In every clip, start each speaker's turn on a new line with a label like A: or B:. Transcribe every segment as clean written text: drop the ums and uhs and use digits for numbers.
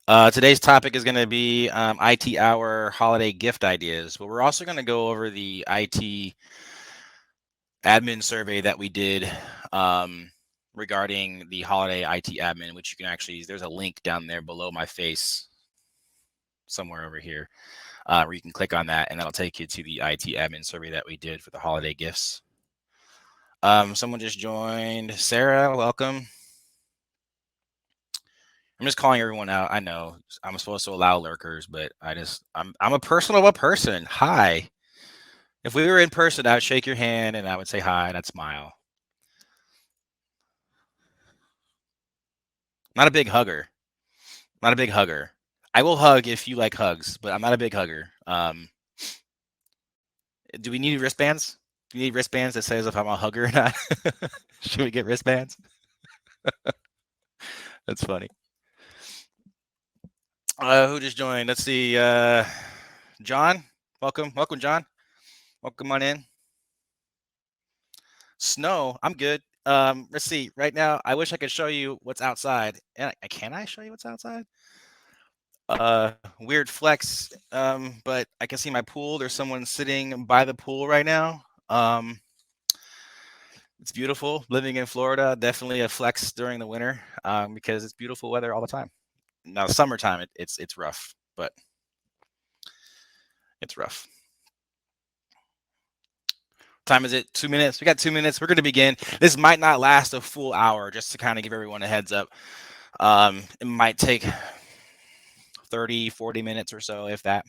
A: Today's topic is going to be IT Hour holiday gift ideas, but we're also going to go over the IT admin survey that we did regarding the holiday IT admin, which you can actually, there's a link down there below my face somewhere over here where you can click on that and that'll take you to the IT admin survey that we did for the holiday gifts. Someone just joined. Sarah, welcome. I'm just calling everyone out. I know I'm supposed to allow lurkers, but I'm a person of a person. Hi. If we were in person, I would shake your hand and I would say hi and I'd smile. Not a big hugger. Not a big hugger. I will hug if you like hugs, but I'm not a big hugger. Do we need wristbands? Do we need wristbands that says if I'm a hugger or not? Should we get wristbands? That's funny. Who just joined? Let's see. John, welcome, John. Welcome on in. Snow, I'm good. Let's see. Right now, I wish I could show you what's outside. And can I show you what's outside? Weird flex. But I can see my pool. There's someone sitting by the pool right now. It's beautiful. Living in Florida, definitely a flex during the winter because it's beautiful weather all the time. Now, summertime, it's rough, but it's rough. Time is it? 2 minutes. We got 2 minutes. We're going to begin. This might not last a full hour, just to kind of give everyone a heads up. It might take 30, 40 minutes or so, if that.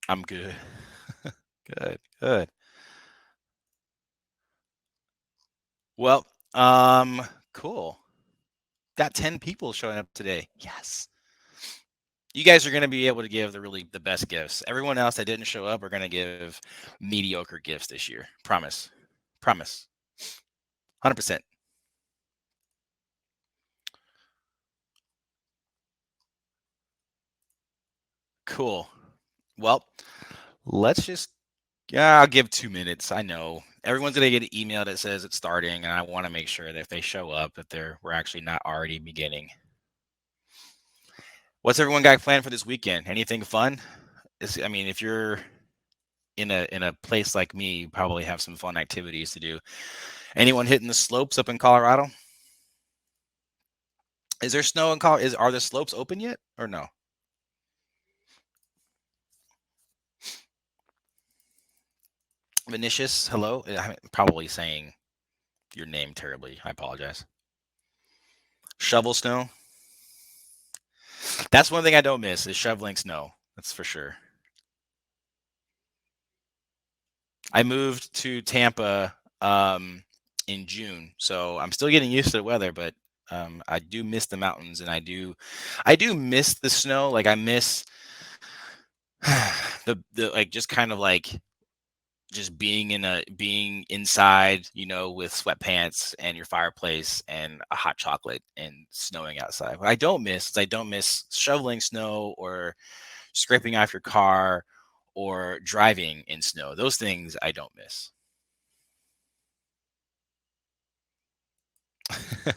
A: I'm good. Good. Well, cool. Got 10 people showing up today. Yes. You guys are going to be able to give the best gifts. Everyone else that didn't show up are going to give mediocre gifts this year. Promise. 100%. Cool. Well, I'll give 2 minutes. I know everyone's going to get an email that says it's starting, and I want to make sure that if they show up, that we're actually not already beginning. What's everyone got planned for this weekend? Anything fun? If you're in a place like me, you probably have some fun activities to do. Anyone hitting the slopes up in Colorado? Is there snow in Colorado? Are the slopes open yet or no? Vinicius, hello. I'm probably saying your name terribly. I apologize. Shovel snow. That's one thing I don't miss is shoveling snow. That's for sure. I moved to Tampa in June, so I'm still getting used to the weather, but I do miss the mountains, and I do miss the snow. Like I miss the like just kind of like just being inside, with sweatpants and your fireplace and a hot chocolate and snowing outside. What I don't miss shoveling snow or scraping off your car or driving in snow. Those things I don't miss.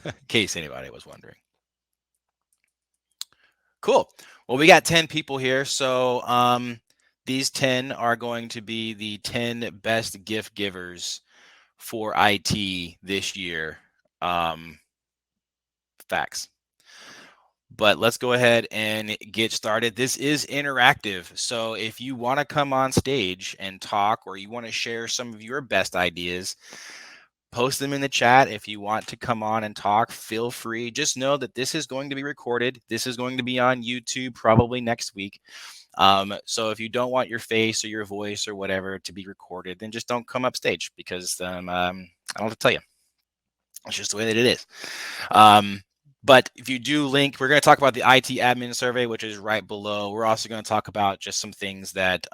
A: In case anybody was wondering. Cool. Well, we got 10 people here. So these 10 are going to be the 10 best gift givers for IT this year. Facts. But let's go ahead and get started. This is interactive. So if you want to come on stage and talk, or you want to share some of your best ideas, post them in the chat. If you want to come on and talk, feel free. Just know that this is going to be recorded. This is going to be on YouTube probably next week. So if you don't want your face or your voice or whatever to be recorded, then just don't come up stage because I don't have to tell you. It's just the way that it is. But if you do link, we're going to talk about the IT admin survey, which is right below. We're also going to talk about just some things that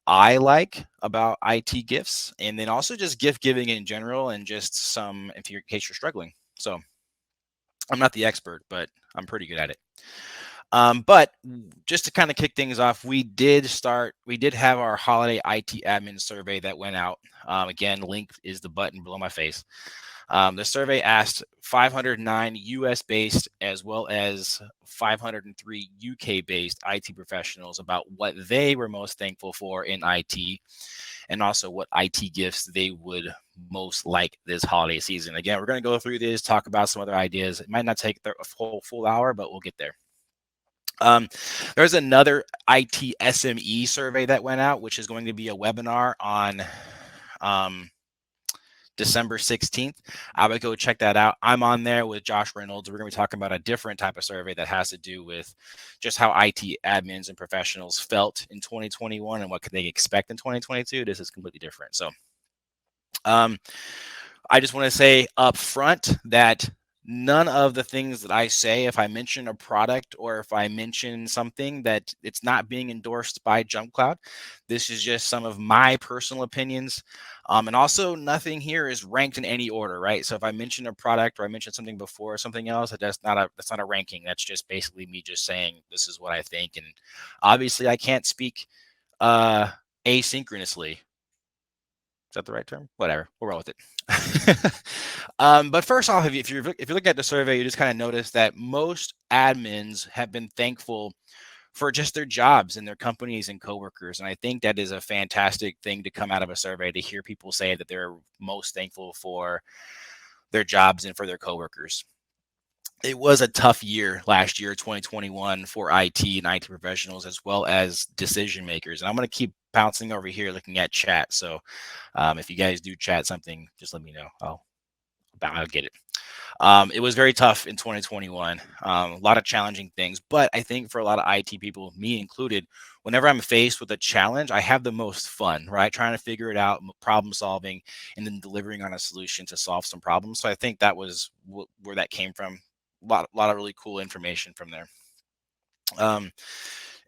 A: I like about IT gifts, and then also just gift giving in general, and just some in case you're struggling. So I'm not the expert, but I'm pretty good at it. But just to kind of kick things off, we did have our holiday IT admin survey that went out. Again, link is the button below my face. The survey asked 509 US based as well as 503 UK based IT professionals about what they were most thankful for in IT and also what IT gifts they would most like this holiday season. Again, we're going to go through this, talk about some other ideas. It might not take a full hour, but we'll get there. There's another IT SME survey that went out, which is going to be a webinar on December 16th. I would go check that out. I'm on there with Josh Reynolds. We're going to be talking about a different type of survey that has to do with just how IT admins and professionals felt in 2021 and what could they expect in 2022. This is completely different. So I just want to say up front that none of the things that I say, if I mention a product or if I mention something, that it's not being endorsed by JumpCloud. This is just some of my personal opinions. And also nothing here is ranked in any order, right? So if I mention a product or I mention something before something else, that's not a ranking. That's just basically me just saying this is what I think. And obviously I can't speak asynchronously. Is that the right term? Whatever, we'll roll with it. But first off, if you look at the survey, you just kind of notice that most admins have been thankful for just their jobs and their companies and coworkers. And I think that is a fantastic thing to come out of a survey, to hear people say that they're most thankful for their jobs and for their coworkers. It was a tough year last year, 2021, for IT and IT professionals as well as decision makers. And I'm going to keep bouncing over here looking at chat. So if you guys do chat something, just let me know. I'll get it. It was very tough in 2021. A lot of challenging things, but I think for a lot of IT people, me included, whenever I'm faced with a challenge, I have the most fun, right? Trying to figure it out, problem solving, and then delivering on a solution to solve some problems. So I think that was where that came from. A lot of really cool information from there.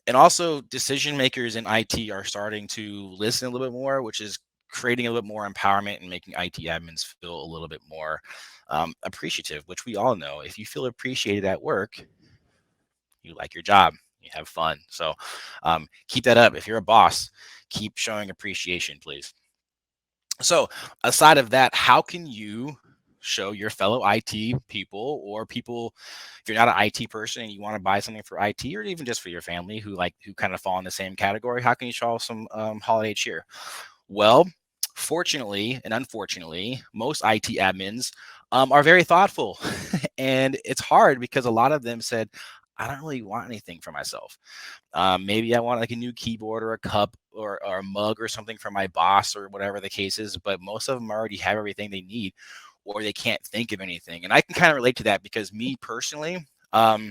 A: And also decision makers in IT are starting to listen a little bit more, which is creating a little bit more empowerment and making IT admins feel a little bit more appreciative, which we all know. If you feel appreciated at work, you like your job, you have fun. So keep that up. If you're a boss, keep showing appreciation, please. So aside of that, how can you show your fellow IT people, or people, if you're not an IT person and you want to buy something for IT, or even just for your family who kind of fall in the same category, how can you show some holiday cheer? Well, fortunately and unfortunately, most IT admins are very thoughtful. And it's hard because a lot of them said, I don't really want anything for myself. Maybe I want like a new keyboard or a cup or a mug or something for my boss or whatever the case is. But most of them already have everything they need, or they can't think of anything. And I can kind of relate to that because me personally, so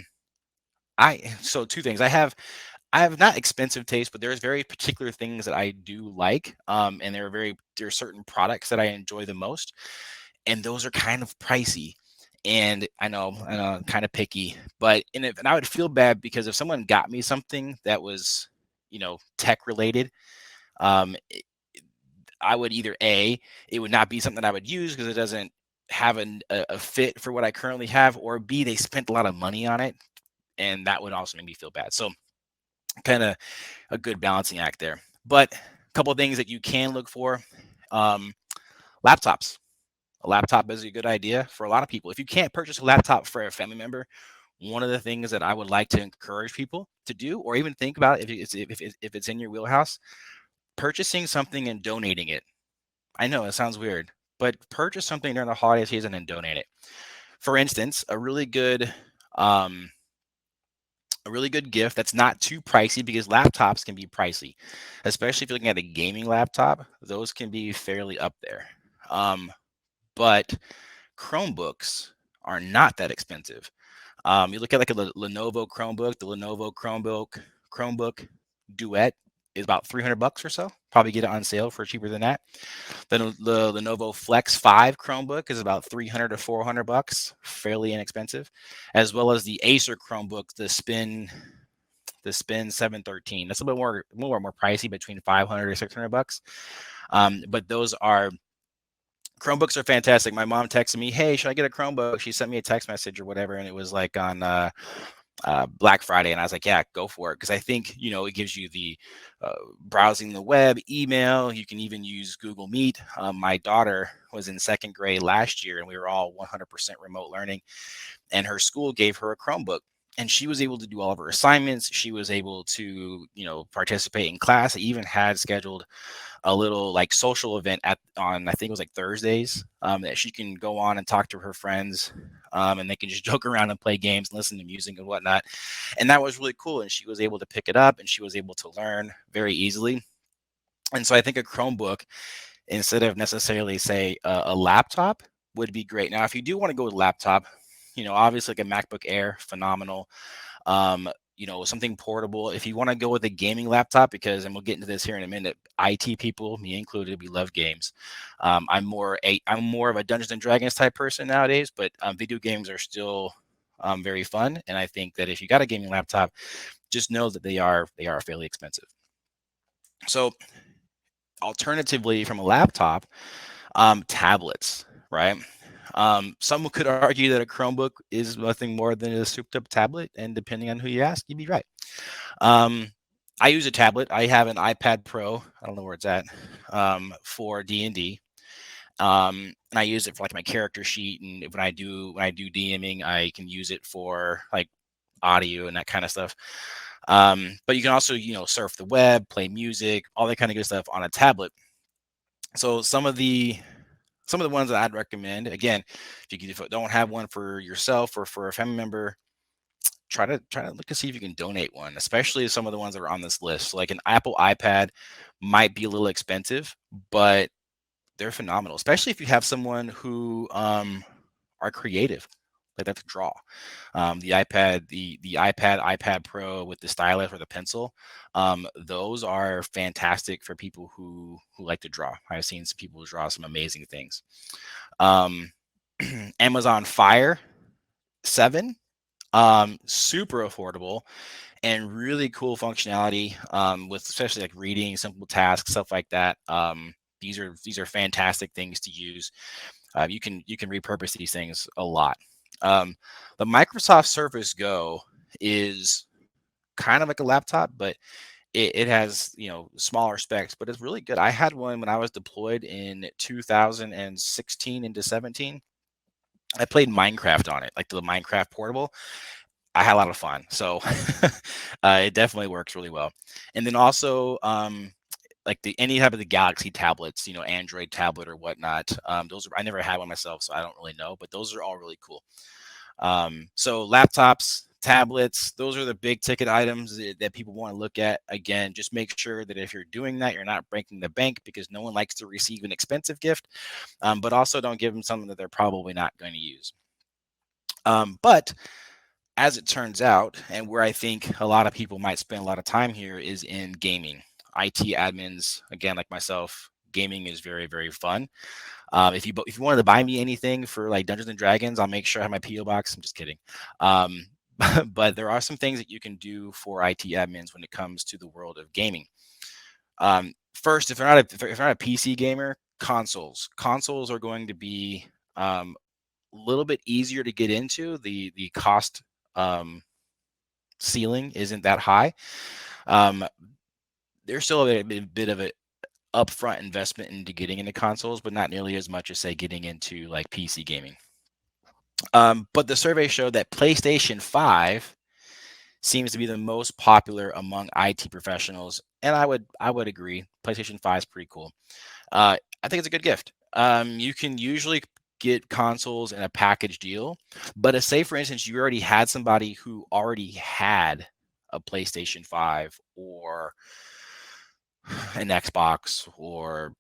A: two things. I have not expensive taste, but there's very particular things that I do like. And there are certain products that I enjoy the most, and those are kind of pricey. And I know I'm kind of picky, but and I would feel bad because if someone got me something that was, tech related, I would either it would not be something I would use because it doesn't have a fit for what I currently have, or B, they spent a lot of money on it, and that would also make me feel bad. So kind of a good balancing act there. But a couple of things that you can look for: laptops. A laptop is a good idea for a lot of people. If you can't purchase a laptop for a family member, one of the things that I would like to encourage people to do, or even think about if it's in your wheelhouse, purchasing something and donating it. I know it sounds weird, but purchase something during the holiday season and donate it. For instance, a really good gift that's not too pricey, because laptops can be pricey, especially if you're looking at a gaming laptop. Those can be fairly up there. But Chromebooks are not that expensive. You look at like a Lenovo Chromebook. The Lenovo Chromebook Duet is about $300 or so. Probably get it on sale for cheaper than that. Then the Lenovo Flex 5 Chromebook is about $300 to $400, fairly inexpensive, as well as the Acer Chromebook, the Spin 713. That's a little bit more pricey, between $500 to $600. But those are Chromebooks are fantastic. My mom texted me, "Hey, should I get a Chromebook?" She sent me a text message or whatever, and it was like on Black Friday, and I was like, yeah, go for it, because I think it gives you the browsing the web, email. You can even use Google Meet. My daughter was in second grade last year, and we were all 100% remote learning, and her school gave her a Chromebook. And she was able to do all of her assignments. She was able to, participate in class. I even had scheduled a little like social event on I think it was like Thursdays, that she can go on and talk to her friends, and they can just joke around and play games and listen to music and whatnot. And that was really cool. And she was able to pick it up and she was able to learn very easily. And so I think a Chromebook, instead of necessarily say a laptop, would be great. Now, if you do want to go with laptop, obviously like a MacBook Air, phenomenal. Something portable. If you want to go with a gaming laptop, because, and we'll get into this here in a minute, IT people, me included, we love games. I'm more of a Dungeons and Dragons type person nowadays, but video games are still very fun. And I think that if you got a gaming laptop, just know that they are fairly expensive. So alternatively, from a laptop, tablets, right? Some could argue that a Chromebook is nothing more than a souped up tablet, and depending on who you ask, you'd be right. I use a tablet. I have an iPad Pro. I don't know where it's at, for D&D. And I use it for like my character sheet, and when I do DMing, I can use it for like audio and that kind of stuff. But you can also surf the web, play music, all that kind of good stuff on a tablet. So some of the ones that I'd recommend, again, if you don't have one for yourself or for a family member, try to look and see if you can donate one, especially some of the ones that are on this list. So like an Apple iPad might be a little expensive, but they're phenomenal, especially if you have someone who are creative, like they have to draw. The iPad, the iPad Pro with the stylus or the pencil, those are fantastic for people who like to draw. I've seen some people draw some amazing things. Amazon Fire 7, super affordable and really cool functionality, with especially like reading, simple tasks, stuff like that. These are fantastic things to use. You can repurpose these things a lot. The Microsoft Surface Go is kind of like a laptop, but it has smaller specs, but it's really good. I had one when I was deployed in 2016 into 17. I played Minecraft on it, like the Minecraft portable. I had a lot of fun. So it definitely works really well. And then also, like any type of the Galaxy tablets, Android tablet or whatnot. I never had one myself, so I don't really know, but those are all really cool. So laptops, tablets, those are the big ticket items that people want to look at. Again, just make sure that if you're doing that, you're not breaking the bank, because no one likes to receive an expensive gift. But also don't give them something that they're probably not going to use. But as it turns out, and where I think a lot of people might spend a lot of time here, is in gaming. IT admins, again, like myself, gaming is very, very fun. If you wanted to buy me anything for like Dungeons and Dragons, I'll make sure I have my PO box. I'm just kidding. But there are some things that you can do for IT admins when it comes to the world of gaming. First, if you're not a PC gamer, consoles are going to be a little bit easier to get into. The cost ceiling isn't that high. There's still a bit of an upfront investment into getting into consoles, but not nearly as much as say getting into like PC gaming. But the survey showed that PlayStation 5 seems to be the most popular among IT professionals, and I would agree. PlayStation 5 is pretty cool. I think it's a good gift. You can usually get consoles in a package deal, but say for instance you already had somebody who already had a PlayStation 5 or an Xbox or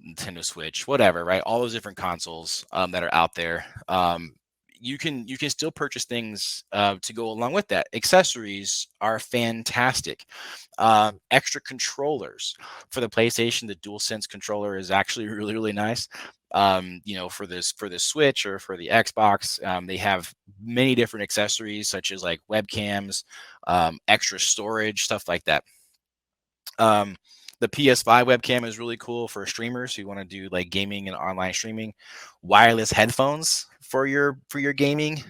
A: Nintendo Switch, whatever, right? All those different consoles that are out there. You can still purchase things to go along with that. Accessories are fantastic. Extra controllers for the PlayStation. The DualSense controller is actually really, really nice. For the Switch or for the Xbox, they have many different accessories such as like webcams, extra storage, stuff like that. The PS5 webcam is really cool for streamers who want to do like gaming and online streaming. Wireless headphones for your gaming.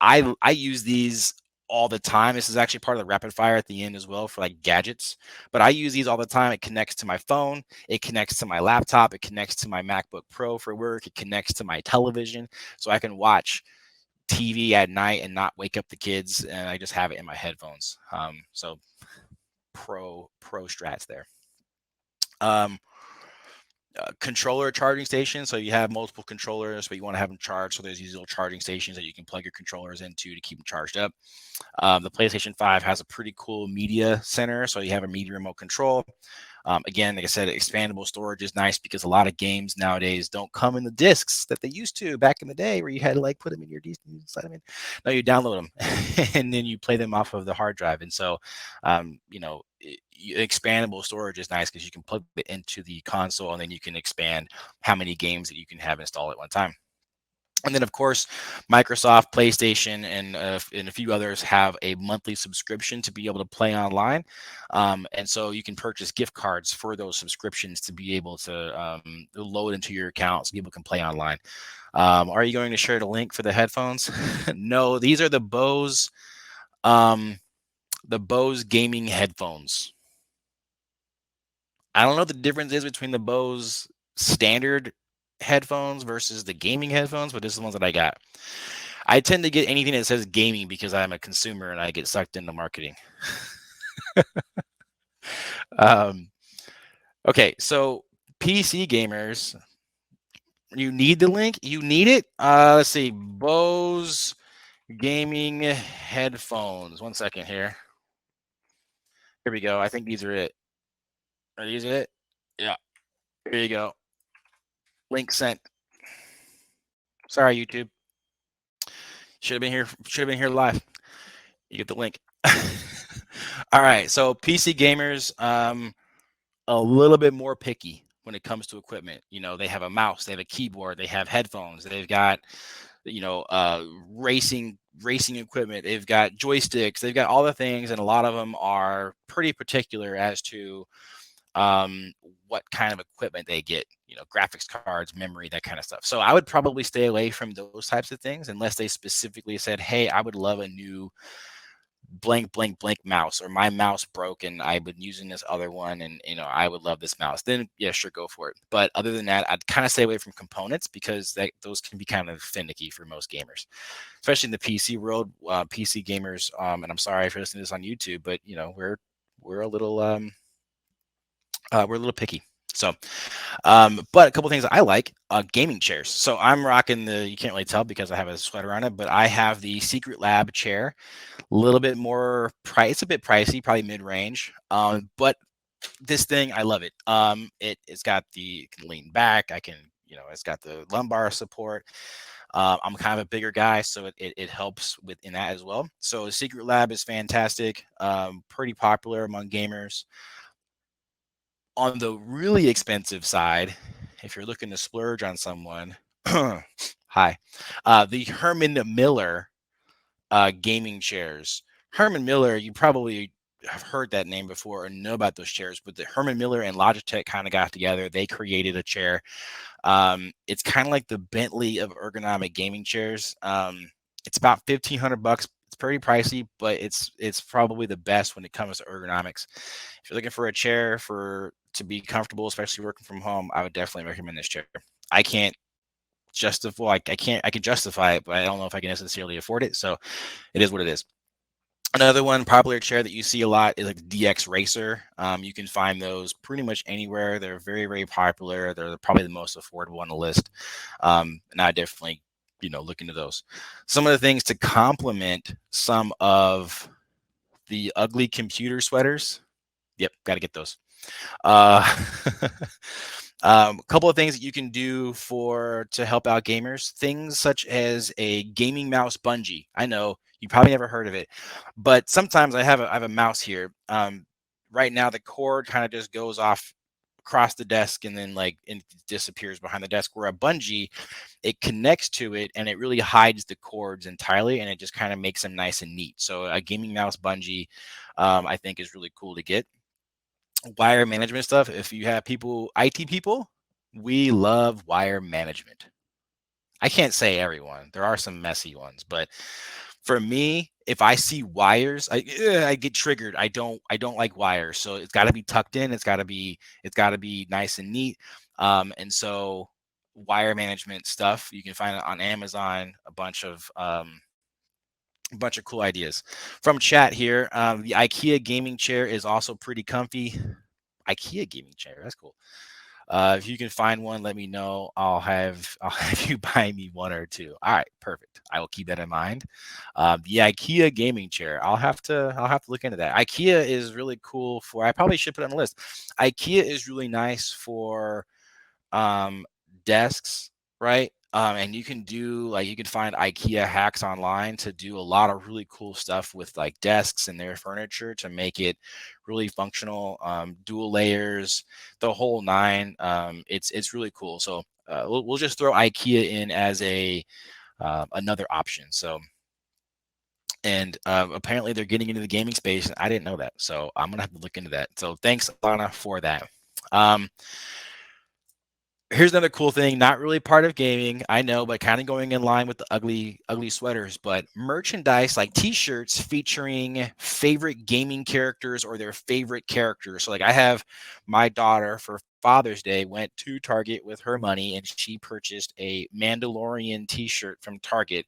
A: I use these all the time. This is actually part of the rapid fire at the end as well for like gadgets, but I use these all the time. It connects to my phone, it connects to my laptop, it connects to my MacBook Pro for work, it connects to my television, so I can watch TV at night and not wake up the kids, and I just have it in my headphones. So pro strats there. Um, Controller charging station. So you have multiple controllers, but you want to have them charged. So there's these little charging stations that you can plug your controllers into to keep them charged up. The PlayStation 5 has a pretty cool media center. So you have a media remote control. Again, like I said, expandable storage is nice because a lot of games nowadays don't come in the discs that they used to back in the day, where you had to like put them in your disc. No, you download them and then you play them off of the hard drive. And so, expandable storage is nice because you can plug it into the console and then you can expand how many games that you can have installed at one time. And then, of course, Microsoft, PlayStation, and a few others have a monthly subscription to be able to play online. And so you can purchase gift cards for those subscriptions to be able to load into your account so people can play online. Are you going to share the link for the headphones? No, these are the Bose gaming headphones. I don't know what the difference is between the Bose standard headphones versus the gaming headphones, but this is the ones that I got. I tend to get anything that says gaming because I'm a consumer and I get sucked into marketing. Okay, so PC gamers, you need the link? You need it? Let's see, Bose gaming headphones. 1 second here. Here we go. I think these are it. Are these it? Yeah. Here you go. Link sent. Sorry, YouTube. Should have been here live. You get the link. All right. So PC gamers, a little bit more picky when it comes to equipment. They have a mouse, they have a keyboard, they have headphones, they've got, racing equipment, they've got joysticks, they've got all the things, and a lot of them are pretty particular as to what kind of equipment they get, graphics cards, memory, that kind of stuff. So I would probably stay away from those types of things unless they specifically said, hey, I would love a new blank mouse, or my mouse broke and I've been using this other one and I would love this mouse. Then yeah, sure, go for it. But other than that, I'd kind of stay away from components because those can be kind of finicky for most gamers, especially in the PC world. PC gamers, and I'm sorry if you're listening to this on YouTube, but we're a little picky. So, but a couple things I like, gaming chairs. So I'm rocking you can't really tell because I have a sweater on it, but I have the Secret Lab chair. A little bit more price, it's a bit pricey, probably mid-range. But this thing, I love it. It's got you can lean back. It's got the lumbar support. I'm kind of a bigger guy, so it helps in that as well. So the Secret Lab is fantastic. Pretty popular among gamers. On the really expensive side, if you're looking to splurge on someone, hi, the Herman Miller gaming chairs. Herman Miller, you probably have heard that name before or know about those chairs, but the Herman Miller and Logitech kind of got together. They created a chair. It's kind of like the Bentley of ergonomic gaming chairs. It's about $1,500. It's pretty pricey, but it's probably the best when it comes to ergonomics. If you're looking for a chair to be comfortable, especially working from home, I would definitely recommend this chair. I can't justify. I can justify it, but I don't know if I can necessarily afford it. So it is what it is. Another one popular chair that you see a lot is like the DX Racer. You can find those pretty much anywhere. They're very, very popular. They're probably the most affordable on the list. And I definitely, look into those. Some of the things to complement some of the ugly computer sweaters. Yep, got to get those. A couple of things that you can do to help out gamers. Things such as a gaming mouse Bungee. I know you probably never heard of it, but sometimes I have a mouse here. Right now the cord kind of just goes off across the desk and then it disappears behind the desk. Where a Bungee, it connects to it and it really hides the cords entirely, and it just kind of makes them nice and neat. So a gaming mouse Bungee, I think, is really cool to get. Wire management stuff. If you have IT people, we love wire management. I can't say everyone. There are some messy ones, but For me, if I see wires, I get triggered. I don't like wires. So it's got to be tucked in. It's got to be nice and neat. And so wire management stuff, you can find it on Amazon, a bunch of cool ideas. From chat here, the IKEA gaming chair is also pretty comfy. IKEA gaming chair, that's cool. If you can find one, let me know. I'll have you buy me one or two. All right, perfect. I will keep that in mind. The IKEA gaming chair. I'll have to look into that. IKEA is really cool for. I probably should put it on the list. IKEA is really nice for um, desks, right? And you can find IKEA hacks online to do a lot of really cool stuff with like desks and their furniture to make it really functional, dual layers, the whole nine. It's really cool. So we'll just throw IKEA in as a another option. So and apparently they're getting into the gaming space, and I didn't know that. So I'm gonna have to look into that. So thanks, Alana, for that. Here's another cool thing, not really part of gaming, I know, but kind of going in line with the ugly sweaters, but merchandise like t-shirts featuring favorite gaming characters or their favorite characters. So like I have my daughter for Father's Day went to Target with her money and she purchased a Mandalorian t-shirt from Target.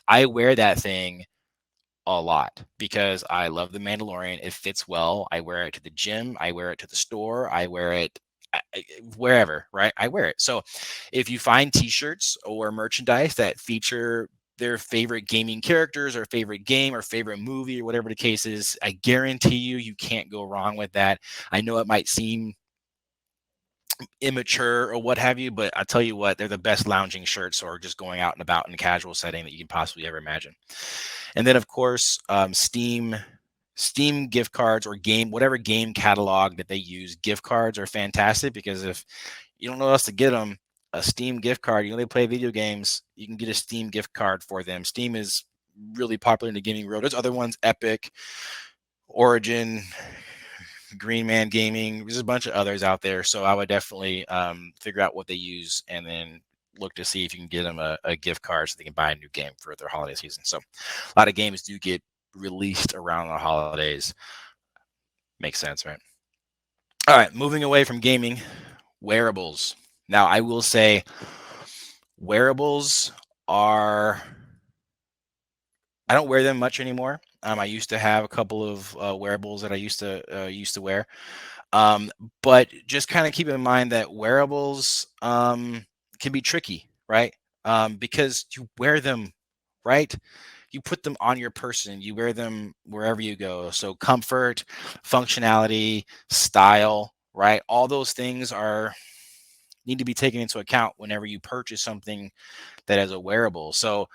A: I wear that thing a lot because I love the Mandalorian. It fits well. I wear it to the gym. I wear it to the store. I wear it wherever, right? I wear it. So if you find t-shirts or merchandise that feature their favorite gaming characters or favorite game or favorite movie or whatever the case is, I guarantee you can't go wrong with that. I know it might seem immature or what have you, but I tell you what, they're the best lounging shirts or just going out and about in a casual setting that you can possibly ever imagine. And then of course, Steam gift cards or whatever game catalog that they use, gift cards are fantastic because if you don't know else to get them, a Steam gift card, they play video games, you can get a Steam gift card for them. Steam is really popular in the gaming world. There's other ones, Epic, Origin, Green Man Gaming. There's a bunch of others out there. So I would definitely figure out what they use and then look to see if you can get them a gift card so they can buy a new game for their holiday season. So a lot of games do get released around the holidays. Makes sense, right? All right, moving away from gaming, wearables. Now, I will say wearables I don't wear them much anymore. I used to have a couple of wearables that I used to wear. But just kind of keep in mind that wearables can be tricky, right? Because you wear them, right? You put them on your person, you wear them wherever you go. So comfort, functionality, style, right? All those things need to be taken into account whenever you purchase something that is a wearable. So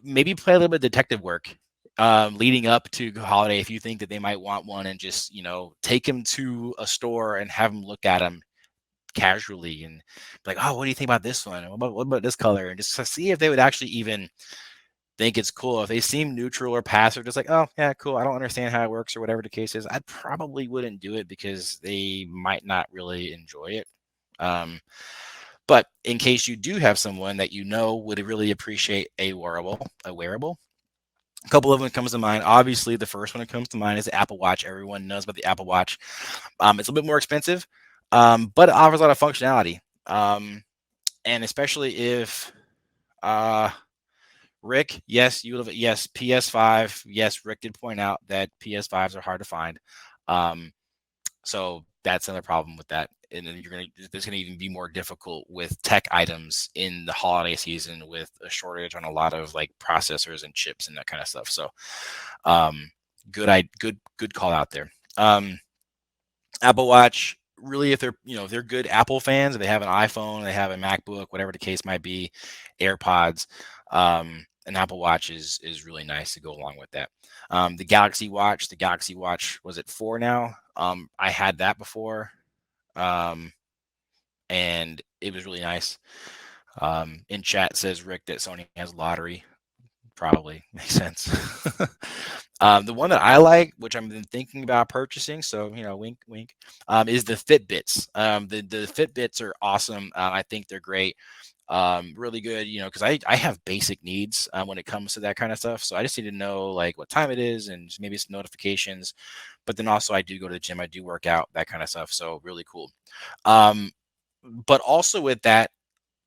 A: maybe play a little bit of detective work leading up to holiday if you think that they might want one, and just take them to a store and have them look at them casually and be like, oh, what do you think about this one? What about this color? And just to see if they would actually even think it's cool. If they seem neutral or passive, just like, oh yeah, cool, I don't understand how it works or whatever the case is, I probably wouldn't do it because they might not really enjoy it. But in case you do have someone that would really appreciate a wearable, a couple of them comes to mind. Obviously, the first one that comes to mind is the Apple Watch. Everyone knows about the Apple Watch. It's a little bit more expensive, but it offers a lot of functionality. And especially if Rick, yes, yes, PS5, yes, Rick did point out that PS5s are hard to find. So that's another problem with that. And then there's gonna even be more difficult with tech items in the holiday season with a shortage on a lot of like processors and chips and that kind of stuff. So good call out there. Apple Watch, really, if they're good Apple fans, if they have an iPhone, they have a MacBook, whatever the case might be, AirPods, an Apple Watch is really nice to go along with that. The Galaxy Watch, was it 4 now? I had that before, and it was really nice. In chat says Rick that Sony has lottery. Probably makes sense. The one that I like, which I've been thinking about purchasing, so wink, wink, is the Fitbits. The Fitbits are awesome. I think they're great. Really good, because I have basic needs when it comes to that kind of stuff. So I just need to know like what time it is and just maybe some notifications. But then also I do go to the gym, I do work out, that kind of stuff. So really cool. Um, but also with that,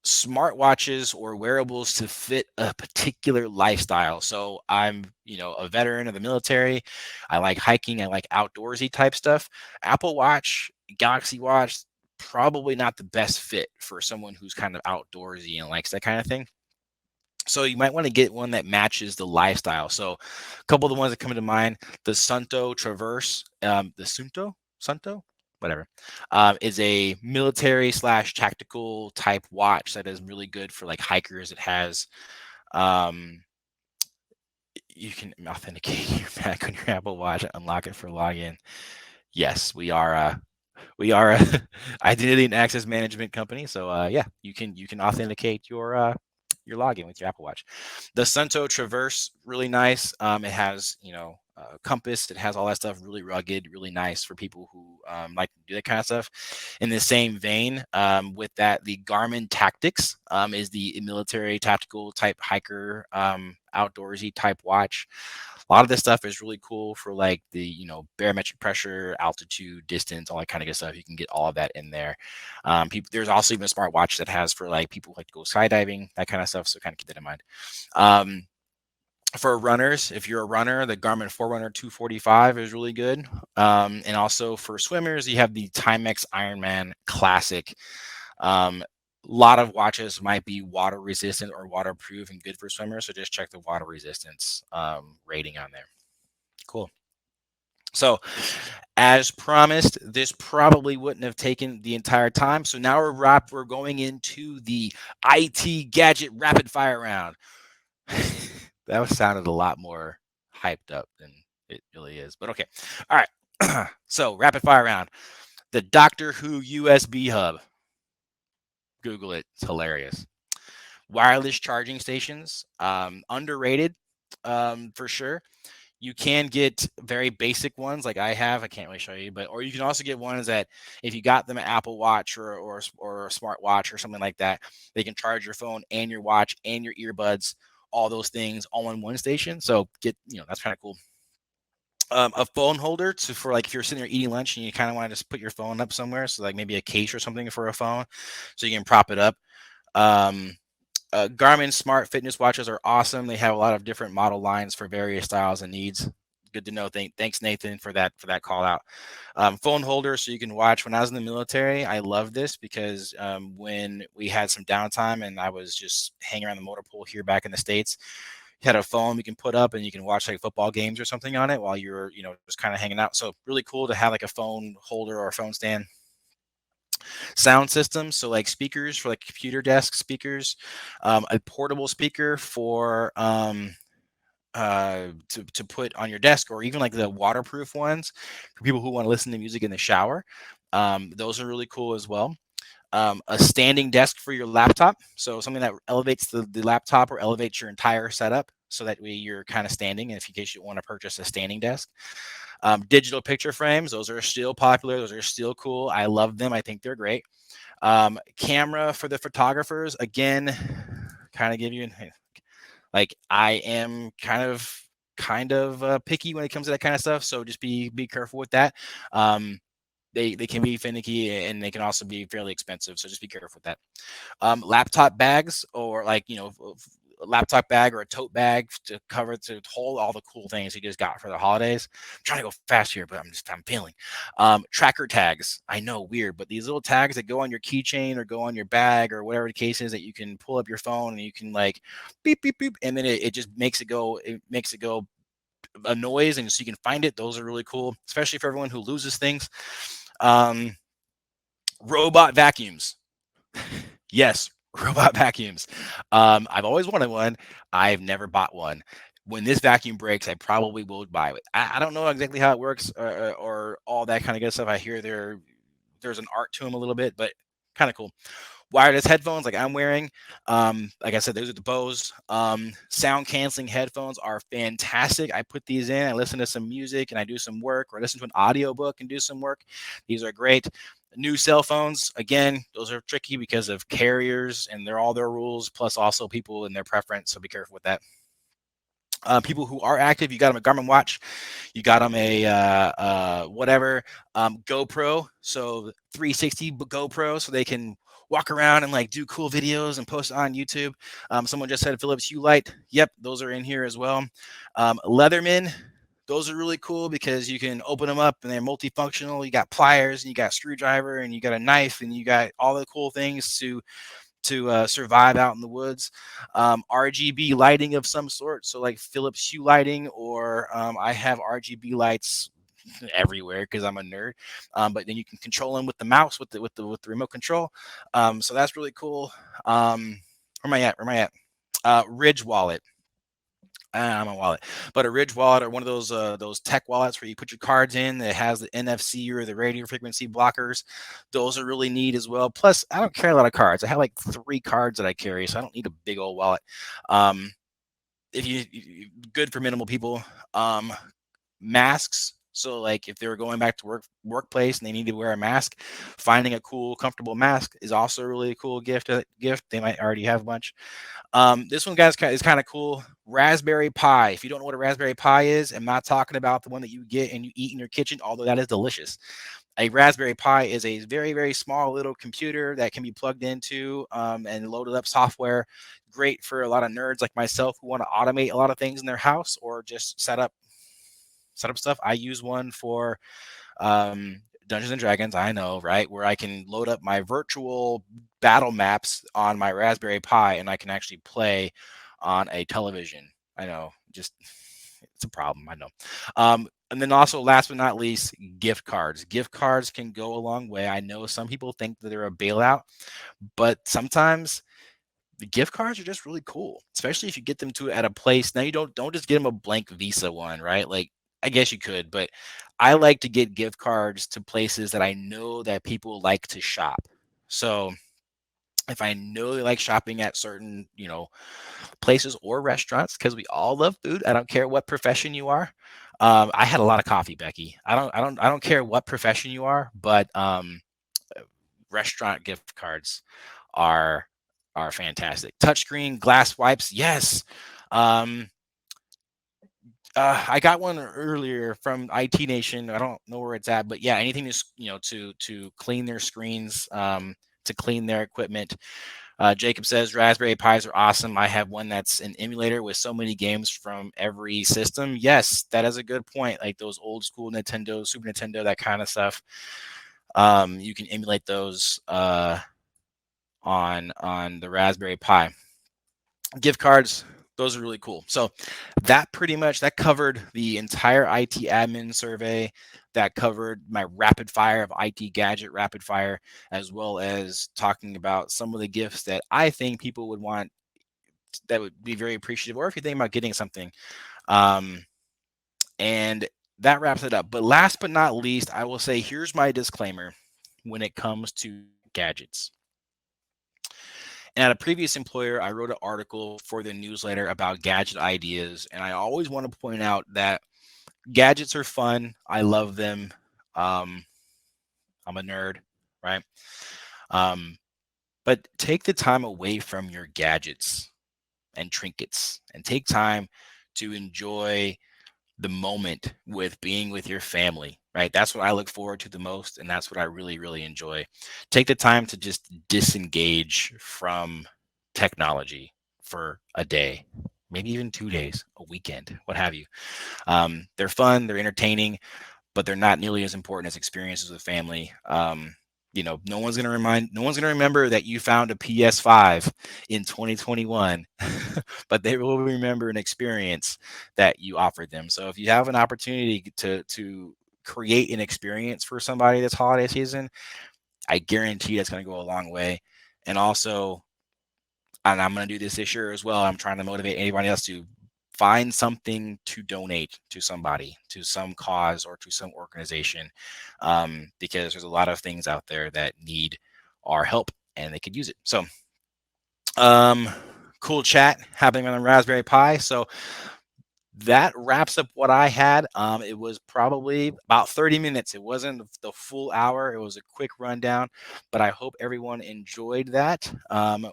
A: smartwatches or wearables to fit a particular lifestyle. So I'm, a veteran of the military. I like hiking. I like outdoorsy type stuff. Apple Watch, Galaxy Watch, probably not the best fit for someone who's kind of outdoorsy and likes that kind of thing. So you might want to get one that matches the lifestyle. So a couple of the ones that come to mind, the Sunto Traverse, Sunto, whatever, is a military slash tactical type watch that is really good for like hikers. It has, um, you can authenticate your back on your Apple Watch and unlock it for login. Yes, we are a identity and access management company. So yeah, you can authenticate your login with your Apple Watch. The Sunto Traverse, really nice. It has compass. It has all that stuff. Really rugged, really nice for people who like to do that kind of stuff. In the same vein, with that, the Garmin Tactics is the military tactical type hiker, outdoorsy type watch. A lot of this stuff is really cool for like the barometric pressure, altitude, distance, all that kind of good stuff. You can get all of that in there. There's also even a smartwatch that has for like people who like to go skydiving, that kind of stuff. So kind of keep that in mind. For runners, if you're a runner, the Garmin Forerunner 245 is really good. And also for swimmers, you have the Timex Ironman Classic. A lot of watches might be water resistant or waterproof and good for swimmers. So just check the water resistance rating on there. Cool. So as promised, this probably wouldn't have taken the entire time. So now we're going into the IT gadget rapid fire round. That sounded a lot more hyped up than it really is, but okay. All right. So rapid fire round. The Doctor Who USB hub. Google it. It's hilarious. Wireless charging stations, underrated for sure. You can get very basic ones like I have. I can't really show you, or you can also get ones that if you got them an Apple Watch or a smart watch or something like that, they can charge your phone and your watch and your earbuds, all those things all in one station. So that's kind of cool. A phone holder for like if you're sitting there eating lunch and you kind of want to just put your phone up somewhere, so like maybe a case or something for a phone, so you can prop it up. Garmin smart fitness watches are awesome. They have a lot of different model lines for various styles and needs. Good to know. Thanks, Nathan, for that call out. Phone holder so you can watch. When I was in the military, I loved this because when we had some downtime and I was just hanging around the motor pool here back in the States, you had a phone you can put up and you can watch like football games or something on it while you're just kind of hanging out. So really cool to have like a phone holder or a phone stand. Sound systems, so like speakers for like computer desk speakers, a portable speaker for to put on your desk, or even like the waterproof ones for people who want to listen to music in the shower. Those are really cool as well. A standing desk for your laptop, so something that elevates the laptop or elevates your entire setup, so that way you're kind of standing. And if in case you want to purchase a standing desk. Digital picture frames, those are still popular. Those are still cool. I love them. I think they're great. Camera for the photographers, again, kind of give you like I am kind of picky when it comes to that kind of stuff. So just be careful with that. They can be finicky and they can also be fairly expensive. So just be careful with that. Laptop bags, or like, a laptop bag or a tote bag to hold all the cool things you just got for the holidays. I'm trying to go fast here, but I'm feeling. Tracker tags. I know, weird, but these little tags that go on your keychain or go on your bag or whatever the case is, that you can pull up your phone and you can like beep beep beep, and then it just makes it go. It makes it go a noise, and so you can find it. Those are really cool, especially for everyone who loses things. Robot vacuums. Yes, robot vacuums. I've always wanted one. I've never bought one. When this vacuum breaks, I probably will buy it. I don't know exactly how it works, or all that kind of good stuff. I hear there's an art to them a little bit, but kind of cool. wireless headphones like I'm wearing. Like I said, those are the Bose. Sound canceling headphones are fantastic. I put these in, I listen to some music and I do some work, or listen to an audiobook and do some work. These are great. New cell phones, again, those are tricky because of carriers and they're all their rules, plus also people and their preference. So be careful with that. People who are active, you got them a Garmin watch, you got them a whatever GoPro, so 360 GoPro, so they can walk around and like do cool videos and post on YouTube. Someone just said Philips Hue light. Yep, those are in here as well. Leatherman, those are really cool because you can open them up and they're multifunctional. You got pliers and you got screwdriver and you got a knife and you got all the cool things to survive out in the woods. RGB lighting of some sort, so like Philips Hue lighting, or I have RGB lights everywhere because I'm a nerd. But then you can control them with the mouse, with the remote control. So that's really cool. Where am I at? Ridge wallet. I'm a wallet, but a Ridge wallet, or one of those tech wallets where you put your cards in that has the NFC or the radio frequency blockers. Those are really neat as well. Plus, I don't carry a lot of cards. I have like 3 cards that I carry, so I don't need a big old wallet. If good for minimal people. Masks. So like if they were going back to workplace and they need to wear a mask, finding a cool, comfortable mask is also a really cool gift. They might already have a bunch. This one, guys, is kind of cool. Raspberry Pi. If you don't know what a Raspberry Pi is, I'm not talking about the one that you get and you eat in your kitchen, although that is delicious. A Raspberry Pi is a very, very small little computer that can be plugged into and loaded up software. Great for a lot of nerds like myself who want to automate a lot of things in their house or just set up stuff. I use one for Dungeons and Dragons, I know, right? Where I can load up my virtual battle maps on my Raspberry Pi and I can actually play on a television. I know, just it's a problem, I know. And then also, last but not least, gift cards. Gift cards can go a long way. I know some people think that they're a bailout, but sometimes the gift cards are just really cool, especially if you get them to at a place. Now you don't just get them a blank Visa one, right? Like I guess you could, but I like to get gift cards to places that I know that people like to shop. So if I know they like shopping at certain, places or restaurants, because we all love food. I don't care what profession you are. I had a lot of coffee, Becky. I don't care what profession you are, but restaurant gift cards are fantastic. Touchscreen glass wipes, yes. I got one earlier from IT Nation. I don't know where it's at, but yeah, anything to clean their screens, to clean their equipment. Jacob says Raspberry Pis are awesome. I have one that's an emulator with so many games from every system. Yes, that is a good point. Like those old school Nintendo, Super Nintendo, that kind of stuff. You can emulate those on the Raspberry Pi. Gift cards, those are really cool. So that pretty much covered the entire IT admin survey. That covered my rapid fire of IT gadget rapid fire, as well as talking about some of the gifts that I think people would want, that would be very appreciative, or if you think about getting something. And that wraps it up. But last but not least, I will say, here's my disclaimer when it comes to gadgets. And at a previous employer, I wrote an article for the newsletter about gadget ideas. And I always want to point out that gadgets are fun. I love them. I'm a nerd, right? But take the time away from your gadgets and trinkets and take time to enjoy the moment with being with your family, right? That's what I look forward to the most. And that's what I really, really enjoy. Take the time to just disengage from technology for a day, maybe even 2 days, a weekend, what have you. They're fun, they're entertaining, but they're not nearly as important as experiences with family. No one's going to remember that you found a PS5 in 2021, but they will remember an experience that you offered them. So if you have an opportunity to create an experience for somebody this holiday season, I guarantee that's going to go a long way. And also, and I'm going to do this year as well, I'm trying to motivate anybody else to find something to donate to somebody, to some cause or to some organization, because there's a lot of things out there that need our help and they could use it. So cool chat happening on the Raspberry Pi. So that wraps up what I had. It was probably about 30 minutes. It wasn't the full hour. It was a quick rundown, but I hope everyone enjoyed that.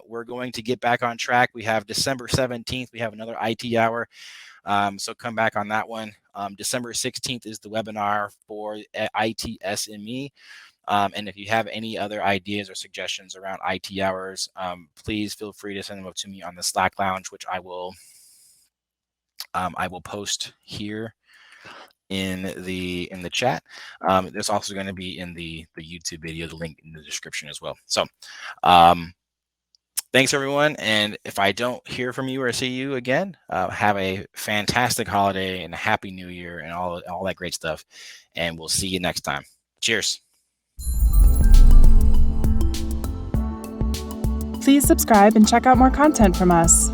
A: We're going to get back on track. We have December 17th. We have another IT hour. So come back on that one. December 16th is the webinar for IT SME. And if you have any other ideas or suggestions around IT hours, please feel free to send them up to me on the Slack Lounge, which I will post here in the chat. There's also going to be in the YouTube video, the link in the description as well. So thanks everyone. And if I don't hear from you or see you again, have a fantastic holiday and a happy new year and all that great stuff. And we'll see you next time. Cheers.
B: Please subscribe and check out more content from us.